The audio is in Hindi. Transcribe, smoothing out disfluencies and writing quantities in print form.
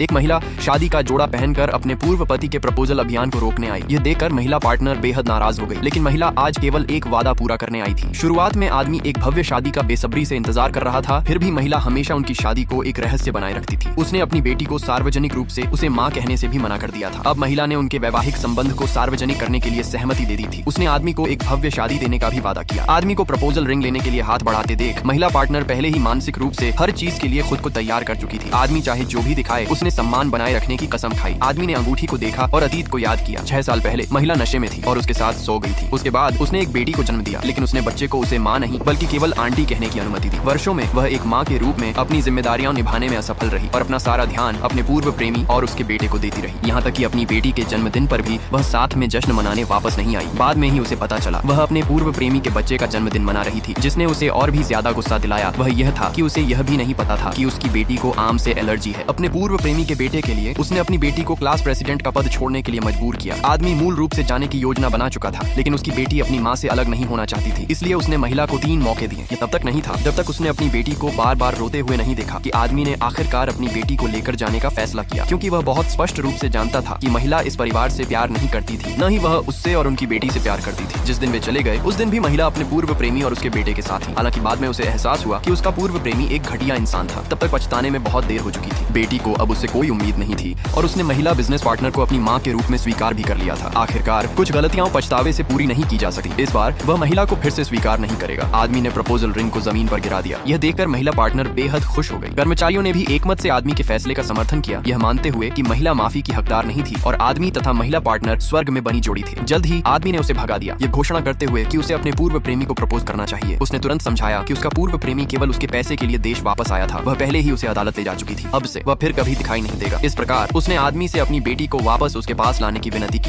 एक महिला शादी का जोड़ा पहनकर अपने पूर्व पति के प्रपोजल अभियान को रोकने आई। यह देखकर महिला पार्टनर बेहद नाराज हो गई, लेकिन महिला आज केवल एक वादा पूरा करने आई थी। शुरुआत में आदमी एक भव्य शादी का बेसब्री से इंतजार कर रहा था, फिर भी महिला हमेशा उनकी शादी को एक रहस्य बनाए रखती थी। उसने अपनी बेटी को सार्वजनिक रूप से उसे माँ कहने से भी मना कर दिया था। अब महिला ने उनके वैवाहिक संबंध को सार्वजनिक करने के लिए सहमति दे दी थी। उसने आदमी को एक भव्य शादी देने का भी वादा किया। आदमी को प्रपोजल रिंग लेने के लिए हाथ बढ़ाते देख महिला पार्टनर पहले ही मानसिक रूप से हर चीज के लिए खुद को तैयार कर चुकी थी। आदमी चाहे जो भी दिखाए, उसने सम्मान बनाए रखने की कसम खाई। आदमी ने अंगूठी को देखा और अतीत को याद किया। 6 साल पहले महिला नशे में थी और उसके साथ सो गई थी। उसके बाद उसने एक बेटी को जन्म दिया, लेकिन उसने बच्चे को उसे माँ नहीं बल्कि केवल आंटी कहने की अनुमति दी। वर्षों में वह एक माँ के रूप में अपनी जिम्मेदारियां निभाने में असफल रही और अपना सारा ध्यान अपने पूर्व प्रेमी और उसके बेटे को देती रही। यहाँ तक कि अपनी बेटी के जन्मदिन पर भी वह साथ में जश्न मनाने वापस नहीं आई। बाद में ही उसे पता चला वह अपने पूर्व प्रेमी के बच्चे का जन्मदिन मना रही थी। जिसने उसे और भी ज्यादा गुस्सा दिलाया वह यह था कि उसे यह भी नहीं पता था कि उसकी बेटी को आम से एलर्जी है। अपने पूर्व प्रेमी के बेटे के लिए उसने अपनी बेटी को क्लास प्रेसिडेंट का पद छोड़ने के लिए मजबूर किया। आदमी मूल रूप से जाने की योजना बना चुका था, लेकिन उसकी बेटी अपनी माँ से अलग नहीं होना चाहती थी। इसलिए उसने महिला को 3 मौके दिए। ये तब तक नहीं था जब तक उसने अपनी बेटी को बार बार रोते हुए नहीं देखा कि आदमी ने आखिरकार अपनी बेटी को लेकर जाने का फैसला किया, क्योंकि वह बहुत स्पष्ट रूप से जानता था कि महिला इस परिवार से प्यार नहीं करती थी, न ही वह उससे और उनकी बेटी से प्यार करती थी। जिस दिन वे चले गए उस दिन भी महिला अपने पूर्व प्रेमी और उसके बेटे के साथ थी। हालांकि बाद में उसे एहसास हुआ कि उसका पूर्व प्रेमी एक घटिया इंसान था। तब तक पछताने में बहुत देर हो चुकी थी। बेटी को अब उससे कोई उम्मीद नहीं थी और उसने महिला बिजनेस पार्टनर को अपनी माँ के रूप में स्वीकार भी कर लिया था। आखिरकार कुछ गलतियां पछतावे से पूरी नहीं की जा सकती। इस बार वह महिला को फिर से स्वीकार नहीं करेगा। आदमी ने प्रपोजल रिंग को जमीन पर गिरा दिया। यह देखकर महिला पार्टनर बेहद खुश हो गई। कर्मचारियों ने भी एकमत से आदमी के फैसले का समर्थन किया, यह मानते हुए कि महिला माफी की हकदार नहीं थी और आदमी तथा महिला पार्टनर स्वर्ग में बनी जोड़ी थे। जल्द ही आदमी ने उसे भगा दिया, यह घोषणा करते हुए कि उसे अपने पूर्व प्रेमी को प्रपोज करना चाहिए। उसने तुरंत समझाया कि उसका पूर्व प्रेमी केवल उसके पैसे के लिए देश वापस आया था। वह पहले ही उसे अदालत ले जा चुकी थी। अब से वह फिर कभी दिखाई नहीं देगा। इस प्रकार उसने आदमी से अपनी बेटी को वापस उसके पास लाने की विनती की।